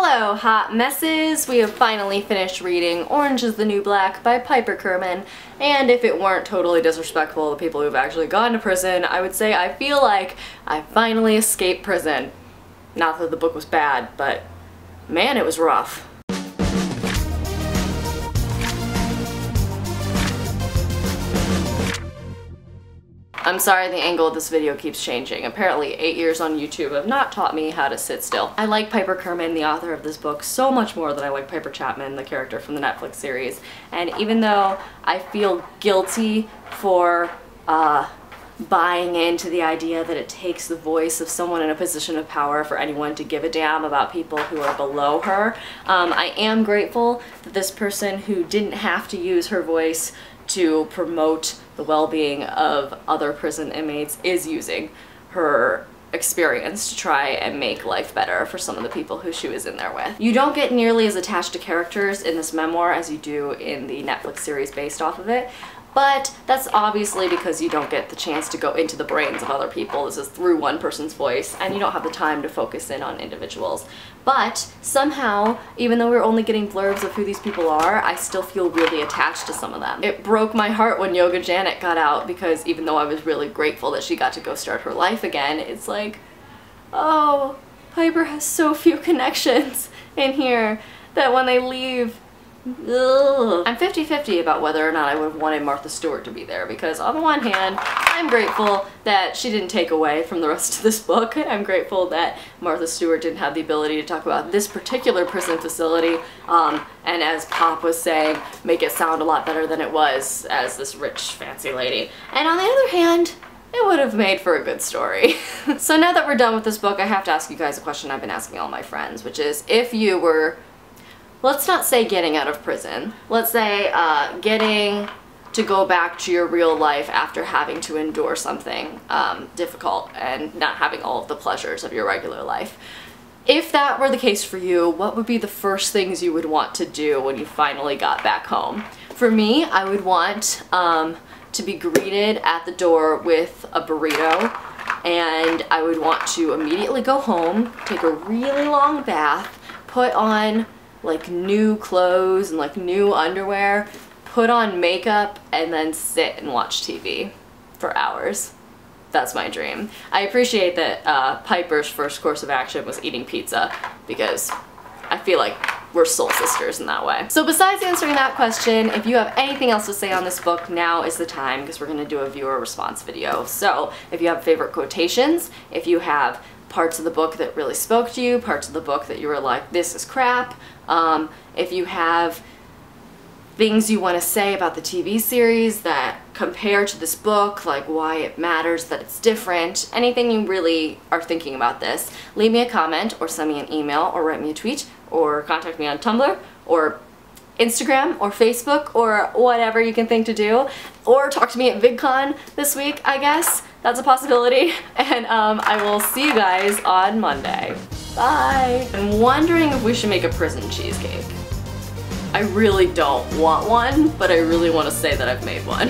Hello, hot messes! We have finally finished reading Orange is the New Black by Piper Kerman, and if it weren't totally disrespectful to people who've actually gone to prison, I would say I feel like I finally escaped prison. Not that the book was bad, but man, it was rough. I'm sorry the angle of this video keeps changing. Apparently 8 years on YouTube have not taught me how to sit still. I like Piper Kerman, the author of this book, so much more than I like Piper Chapman, the character from the Netflix series. And even though I feel guilty for buying into the idea that it takes the voice of someone in a position of power for anyone to give a damn about people who are below her, I am grateful that this person who didn't have to use her voice to promote the well-being of other prison inmates is using her experience to try and make life better for some of the people who she was in there with. You don't get nearly as attached to characters in this memoir as you do in the Netflix series based off of it, but that's obviously because you don't get the chance to go into the brains of other people. This is through one person's voice, and you don't have the time to focus in on individuals. But somehow, even though we're only getting blurbs of who these people are, I still feel really attached to some of them. It broke my heart when Yoga Janet got out, because even though I was really grateful that she got to go start her life again, it's like, oh, Piper has so few connections in here that when they leave, ugh. I'm 50-50 about whether or not I would have wanted Martha Stewart to be there, because on the one hand, I'm grateful that she didn't take away from the rest of this book. I'm grateful that Martha Stewart didn't have the ability to talk about this particular prison facility, and as Pop was saying, make it sound a lot better than it was as this rich, fancy lady. And on the other hand, it would have made for a good story. So now that we're done with this book, I have to ask you guys a question I've been asking all my friends, which is, if you were, let's not say getting out of prison, let's say getting to go back to your real life after having to endure something difficult and not having all of the pleasures of your regular life. If that were the case for you, what would be the first things you would want to do when you finally got back home? For me, I would want to be greeted at the door with a burrito, and I would want to immediately go home, take a really long bath, put on like new clothes and like new underwear, put on makeup, and then sit and watch TV for hours. That's my dream. I appreciate that Piper's first course of action was eating pizza, because I feel like we're soul sisters in that way. So besides answering that question, if you have anything else to say on this book, now is the time, because we're gonna do a viewer response video. So if you have favorite quotations, if you have parts of the book that really spoke to you, parts of the book that you were like, this is crap, if you have things you want to say about the TV series that compare to this book, like why it matters that it's different, anything you really are thinking about this, leave me a comment or send me an email or write me a tweet or contact me on Tumblr or Instagram or Facebook or whatever you can think to do, or talk to me at VidCon this week, I guess. That's a possibility. And I will see you guys on Monday. Bye! I'm wondering if we should make a prison cheesecake. I really don't want one, but I really want to say that I've made one.